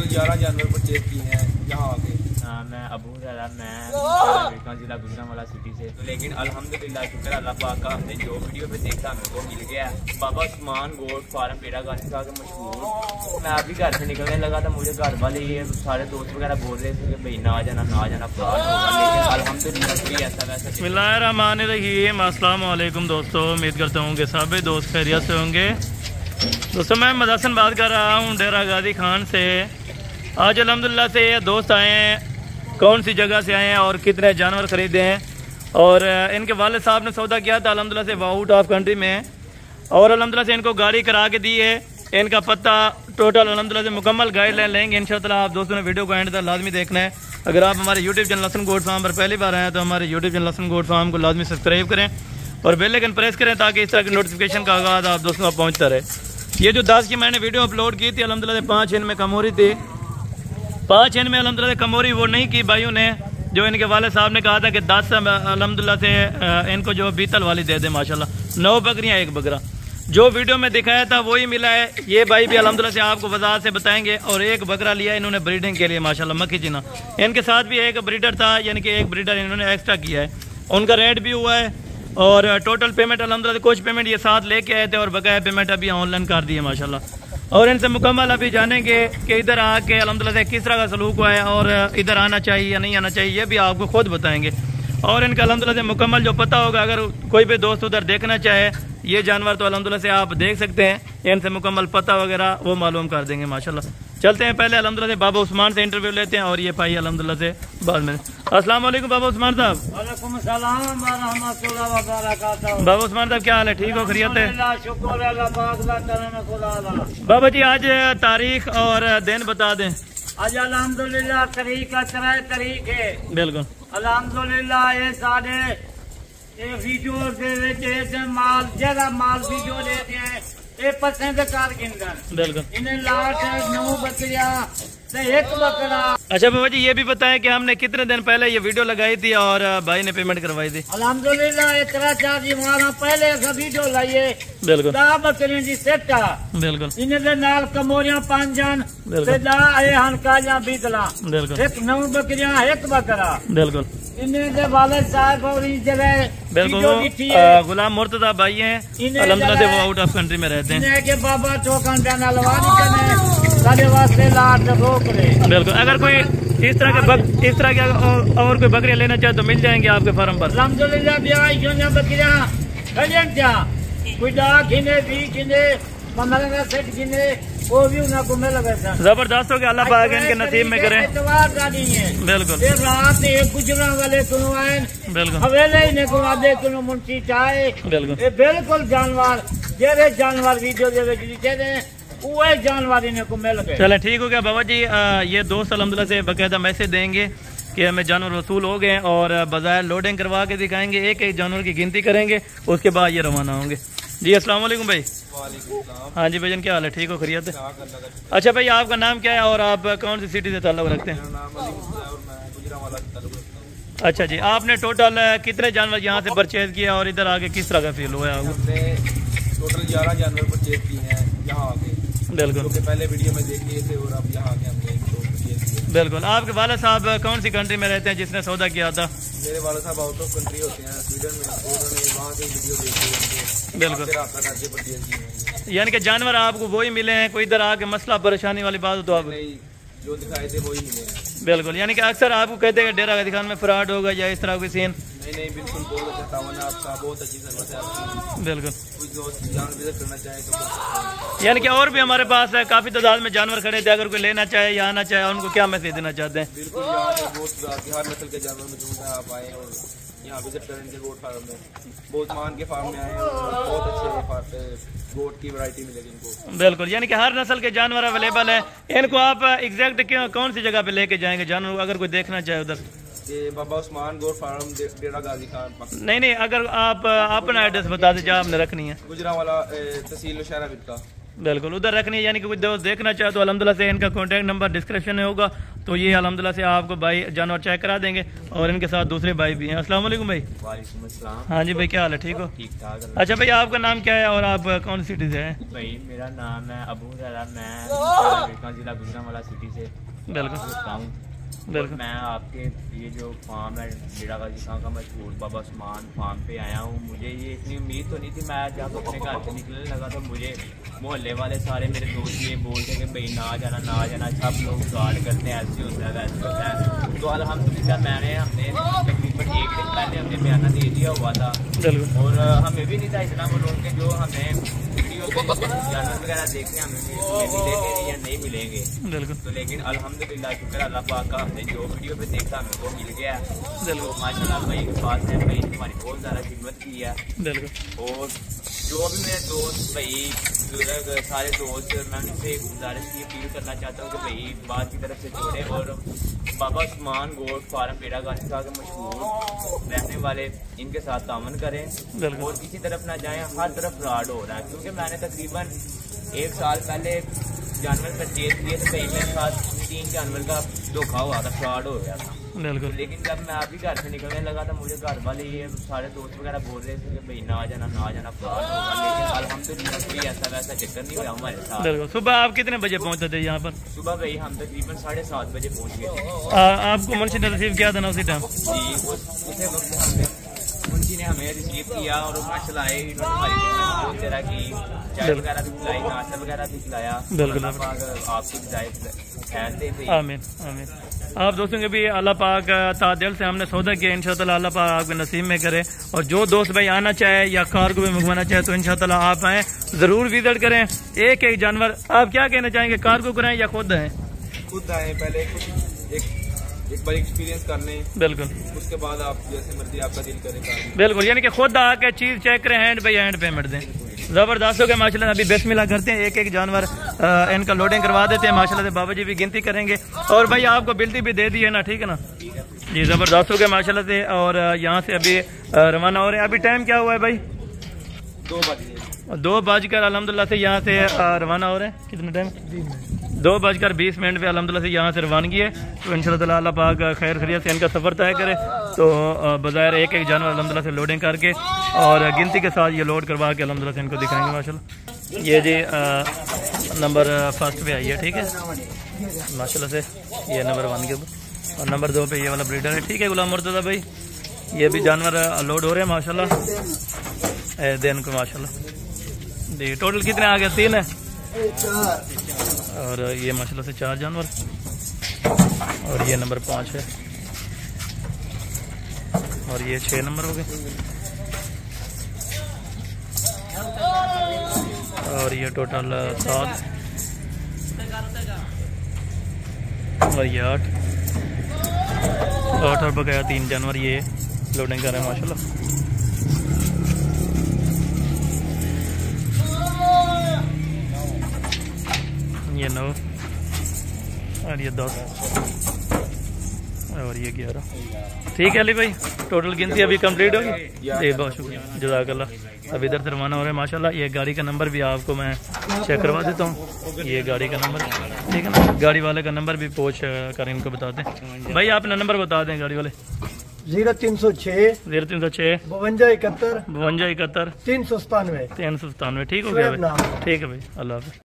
11 जानवर परचेज किए हैं यहाँ आके। हाँ, मैं अबू ज़रा, मैं जिला गुजरांवाला सिटी से। तो लेकिन अल्हम्दुलिल्लाह शुक्र अल्लाह पाक का, हमने जो वीडियो पे देखा मेरे को मिल गया। बाबा उस्मान गोट फार्म पेड़ा गाजी का मशहूर। मैं अभी घर से निकलने लगा था, मुझे घर वाले ये सारे दोस्त वगैरह बोल रहे थे कि भाई ना जाना फ्रॉड होगा, लेकिन अल्हम्दुलिल्लाह कोई ऐसा वैसा। बिस्मिल्लाहिर्रहमानिर्रहीम। अस्सलाम वालेकुम दोस्तों, उम्मीद करता हूँ कि सभी दोस्त खैरियत से होंगे। दोस्तों मैं मदसन बात कर रहा हूँ डेरा गाजी खान से। आज अल्हम्दुलिल्लाह से ये दोस्त आए हैं, कौन सी जगह से आए हैं और कितने जानवर ख़रीदे हैं। और इनके वालिद साहब ने सौदा किया था अल्हम्दुलिल्लाह से, वो आउट ऑफ कंट्री में है और अल्हम्दुलिल्लाह से इनको गाड़ी करा के दी है। इनका पता टोटल अल्हम्दुलिल्लाह से मुकम्मल गाइडलाइन लेंगे इंशाअल्लाह। आप दोस्तों ने वीडियो को एंड तक लाजमी देखना है। अगर आप हमारे यूट्यूब चैनल लसन गोट फार्म पर पहली बार आए हैं तो हमारे यूट्यूब चैनल लसन गोट फार्म को लाजमी सब्सक्राइब करें और बेल आइकन प्रेस करें ताकि इस तरह की नोटिफिकेशन का आगाज़ आप दोस्तों को पहुँचता रहे। ये जो 10 की मैंने वीडियो अपलोड की थी अल्हम्दुलिल्लाह से 5 इनमें कमोरी थी। 5 इनमें अल्हम्दुलिल्लाह से कमोरी वो नहीं की भाइयों ने, जो इनके वाले साहब ने कहा था कि 10 अल्हम्दुलिल्लाह से इनको जो बीतल वाली दे दे। माशाल्लाह 9 बकरियां 1 बकरा जो वीडियो में दिखाया था वही मिला है। ये भाई भी अल्हम्दुलिल्लाह से आपको वजाहत से बताएंगे। और 1 बकरा लिया इन्होंने ब्रीडिंग के लिए माशाल्लाह, मक्खी चीना। इनके साथ भी एक ब्रीडर था, यानी कि 1 ब्रीडर इन्होंने एक्स्ट्रा किया है। उनका रेट भी हुआ है और टोटल पेमेंट अल्हम्दुलिल्लाह कुछ पेमेंट ये साथ लेके आए थे और बकाया पेमेंट अभी ऑनलाइन कर दी है माशाल्लाह। और इनसे मुकम्मल अभी जानेंगे कि इधर आके अल्हम्दुलिल्लाह से किस तरह का सलूक हुआ है और इधर आना चाहिए या नहीं आना चाहिए, ये भी आपको खुद बताएंगे। और इनका अल्हम्दुलिल्लाह से मुकम्मल जो पता होगा, अगर कोई भी दोस्त उधर देखना चाहे ये जानवर तो अल्हम्दुलिल्लाह से आप देख सकते हैं। इनसे मुकम्मल पता वगैरह वो मालूम कर देंगे माशाल्लाह। चलते हैं पहले अल्हम्दुलिल्लाह से बाबा उस्मान से इंटरव्यू लेते हैं और ये भाई अल्हम्दुलिल्लाह से बाद में। अस्सलाम वालेकुम बाबा उस्मान साहब। वालेकुम सलाम व रहमतुल्लाहि व बरकातहू। बाबा उस्मान साहब क्या हाल है, ठीक हो, खैरियत है? शुक्र है अल्लाह पाक का। बाबा जी आज तारीख और दिन बता दें। आज अल्हम्दुलिल्लाह तारीख का 3 तारीख है। बिल्कुल अल्हम्दुलिल्लाह ये साढ़े ये वीडियो दे विच माल जरा माल वीडियो लेते हैं ये पसंद कर गिनदन। बिल्कुल इन्हें लाट 9 बकरियां से 1 बकरा। अच्छा बाबा जी ये भी बताएं कि हमने कितने दिन पहले ये वीडियो लगाई थी और भाई ने पेमेंट करवाई थी? अल्हम्दुलिल्लाह इकरा चार्ज मारा पहले का वीडियो लाइए। बिल्कुल 10 बकरियां दी सेट आ। बिल्कुल इन्हें दे नाल कमोरियां 5 जन ते 10 आए हनकालियां बीतला। बिल्कुल 9 बकरियां 1 बकरा। बिल्कुल इन्हें दे वाले साहब और इस जगह बिल्कुल गुलाम मुर्तजा भाई हैं अल्हम्दुलिल्लाह से, वो आउट ऑफ कंट्री में रहते हैं। इन्हें के बाबा टोकन देना लवानी कने सारे वास्ते लाट रोक ले। बिल्कुल अगर कोई इस तरह के और कोई बकरियां लेना चाहे तो मिल जाएंगे आपके फार्म पर। अल्हम्दुलिल्लाह ब्याह योजना बकरियां खजन क्या कोई 10 गिने 20 गिने 15 सेट गिने वो भी उन्हें को मिल गए। जबरदस्त हो गया, अल्लाह पाक इनके नसीब में करे। बिल्कुल ये रात एक गुजरा वाले सुनो आए। बिल्कुल हवेले ही ने को आदे को मुंशी चाहे। बिल्कुल ये बिल्कुल जानवर जेरे जानवर वीडियो दे विच दिखे ने वो जानवर इन्हें को मिल गए। चले ठीक हो गया बाबा जी। ये दोस्त अल्हम्दुलिल्लाह से बाकायदा मैसेज देंगे कि हमें जानवर वसूल हो गए और बाजार लोडिंग करवा के दिखाएंगे, एक जानवर की गिनती करेंगे, उसके बाद ये रवाना होंगे। जी अस्सलाम वालेकुम भाई। हाँ जी भाईजान क्या हाल है, ठीक हो, खैरियत है? अच्छा भाई आपका नाम क्या है और आप कौन सी सिटी से ताल्लुक़ रखते हैं? अच्छा जी आपने टोटल कितने जानवर यहाँ से परचेज किया और इधर आके किस तरह का फील हुआ है? टोटल 11 जानवर परचेज किए हैं यहाँ आके। बिल्कुल पहले वीडियो में देख लिए थे और अब यहाँ आके हमने परचेज किए। बिल्कुल आपके वाला साहब कौन सी कंट्री में रहते हैं जिसने सौदा किया था? मेरे वाले साहब आउट ऑफ कंट्री होते हैं, स्वीडन में, उन्होंने वहाँ से वीडियो देखी। बिल्कुल यानी कि जानवर आपको वही मिले हैं, कोई इधर आके मसला परेशानी वाली बात हो तो आप नहीं जो दिखाए थे वही मिले हैं। बिल्कुल यानी कि अक्सर आपको कहते हैं कि डेरा गाजी खान में फ्रॉड होगा या इस तरह की सीन? नहीं बिल्कुल बहुत अच्छा तावन है आपका, बहुत अच्छी सर्विस है आपकी। बिल्कुल कोई दोस्त जानवर विजिट करना चाहे तो यानी कि और भी हमारे पास है काफी तादाद में जानवर खड़े थे, अगर कोई लेना चाहे या आना चाहे उनको क्या मैसेज देना चाहते हैं? बिल्कुल यहाँ पे बहुत हर नस्ल के जानवर मौजूद है, आप आए और यहाँ विजिट करेंगे गोट फार्म में। बहुत मान के फार्म में आए और बहुत अच्छे गोट की वैरायटी मिलेगी इनको। बिल्कुल यानी कि हर नस्ल के जानवर अवेलेबल है। इनको आप एग्जैक्ट कौन सी जगह पे लेके जाएंगे जानवर, अगर कोई देखना चाहे उधर? ये बाबा उस्मान गोट फार्म डेरा गाजी खान पाकिस्तान। नहीं अगर आप अपना एड्रेस बता दीजिए, आपने रखनी है गुजरांवाला तहसील नौशहरा विरका। बिल्कुल उधर रखनी है, यानी कि कोई दोस्त देखना चाहे तो अल्हम्दुलिल्लाह से इनका कॉन्टैक्ट नंबर डिस्क्रिप्शन में होगा, तो ये अल्हम्दुलिल्लाह से आपको भाई जानवर चेक करा देंगे और इनके साथ दूसरे भाई भी हैं। अस्सलाम वालेकुम भाई। वालेकुम अस्सलाम। हाँ जी भाई, क्या हाल है? ठीक हो? ठीक ठाक। अच्छा भाई, आपका नाम क्या है और आप कौन सी सिटी से हैं? भाई मेरा नाम है अबू हुरैरा, मैं जिला गुजरांवाला सिटी से बिल्कुल बिल्कुल। मैं आपके ये जो फार्म है डेरा गाजी खां का मशहूर बाबा उस्मान फार्म पे आया हूँ। मुझे ये इतनी उम्मीद तो नहीं थी। मैं जब अपने घर से निकलने लगा तो मुझे मोहल्ले वाले सारे मेरे दोस्त ये बोलते कि भाई ना जाना, सब लोग गार्ड करते हैं, ऐसे होता है वैसे होता है। तो अल्हम्दुलिल्लाह हमने तकरीबन 1 दिन पहले हमने बयाना दे दिया हुआ था और हमें भी नहीं था इतना मालूम कि जो हमें वीडियो पे जानवर वगैरह देखते हैं हमें मिलेंगे या नहीं मिलेंगे। बिल्कुल। तो लेकिन अल्हम्दुलिल्लाह शुक्र अल्लाह पाक का, हमने जो वीडियो पे देखा हमें वो मिल गया। तो माशाल्लाह भाई के पास है, भाई हमारी बहुत ज़्यादा खिदमत की है। बिल्कुल। और जो भी मेरे दोस्त भाई बुजुर्ग सारे दोस्त, मैं उनसे गुजारिश की अपील करना चाहता हूँ कि भाई बात की तरफ से जोड़े और बाबा उस्मान गोट फार्म पेड़ा गाजी खां के मशहूर रहने वाले इनके साथ तामन करें और किसी तरफ ना जाएं। हर तरफ फ्रॉड हो रहा है, क्योंकि मैंने तकरीबन 1 साल पहले जानवर परचेज किए थे, भाई मेरे साथ 3 जानवर का धोखा हुआ था, फ्रॉड हो गया था। बिल्कुल। लेकिन जब मैं अभी घर से निकलने लगा था मुझे घर वाले ये सारे दोस्त वगैरह बोल रहे थे कि भाई ना जाना फ्रॉड होगा, लेकिन अल्हम्दुलिल्लाह कोई ऐसा वैसा चक्कर नहीं हुआ हमारे साथ। बिल्कुल। सुबह आप कितने बजे पहुंचते थे यहाँ पर? सुबह भाई हम तकरीबन 7:30 बजे पहुँच गए थे। आपको मुंशी ने रिसीव किया था ना उसी टाइम? जी, उसी वक्त हमने मुंशी ने हमें रिसीव किया और माशाल्लाह हमारी बहुत तरह की चाय वगैरह भी खिलाई, नाश्ता वगैरह भी खिलाया। बिल्कुल। आपकी खैर दे। आमीन आमीन। आप दोस्तों के भी अल्लाह पाक तादिल से हमने सौदा किया, इंशाअल्लाह अल्लाह पाक आपके नसीब में करे। और जो दोस्त भाई आना चाहे या कार को भी मंगवाना चाहे तो इंशाअल्लाह आप आएँ, जरूर विजिट करें। एक जानवर आप क्या कहना चाहेंगे, कार को कराएं या खुद आए? खुद आए, पहले एक बार एक्सपीरियंस करने। बिल्कुल। उसके बाद आप जैसे मर्जी आपका दिल करे। बिल्कुल, यानी कि खुद आके चीज चेक करें, हैंड बाई हैंड पेमेंट दें। जबरदस्त हो गया माशाल्लाह। अभी बिस्मिल्लाह करते हैं, एक जानवर इनका लोडिंग करवा देते हैं माशाल्लाह से। बाबा जी भी गिनती करेंगे और भाई आपको बिल्टी भी दे दी है ना, ठीक है ना जी। जबरदस्त हो गया माशाल्लाह से। और यहाँ से अभी रवाना हो रहे हैं। अभी टाइम क्या हुआ है भाई? 2 बजकर अल्हम्दुलिल्लाह से यहाँ से रवाना हो रहे हैं। कितने टाइम? 2:20 पे अल्हम्दुलिल्लाह से यहाँ से रवानगी है। तो इंशाअल्लाह अल्लाह पाक खैर खैरियत से इनका सफ़र तय करे। तो बज़ाहिर एक जानवर अल्हम्दुलिल्लाह से लोडिंग करके और गिनती के साथ ये लोड करवा के अल्हम्दुलिल्लाह से इनको दिखाएंगे माशाल्लाह। ये जी नंबर 1 पे आई है, ठीक है माशाल्लाह से। ये नंबर 1 के ऊपर और नंबर 2 पे ये वाला ब्रीडर है, ठीक है गुलाम मुर्तज़ा भाई। ये भी जानवर लोड हो रहे हैं माशाल्लाह दिन को माशाल्लाह। जी टोटल कितने आ गए? 3 है और ये माशाल्लाह से 4 जानवर और ये नंबर 5 है और ये 6 नंबर हो गए और ये टोटल 7 और ये 8 और बकाया 3 जानवर ये लोडिंग कर रहे हैं माशाल्लाह। ये 9 और ये 10 और ये 11। ठीक है अली भाई, टोटल गिनती अभी कंप्लीट होगी जी। बहुत शुक्रिया, जज़ाकल्लाह। अब इधर से रवाना हो रहे हैं माशाल्लाह। ये गाड़ी का नंबर भी आपको मैं चेक करवा देता हूँ। ये गाड़ी का नंबर, ठीक है ना, गाड़ी वाले का नंबर भी पूछ कर इनको बता दें। भाई आपने नंबर बता दें गाड़ी वाले। 0306 5271 5271 5271 397 397। ठीक हो गया भाई, ठीक है भाई, अल्लाह हाफ़िज़।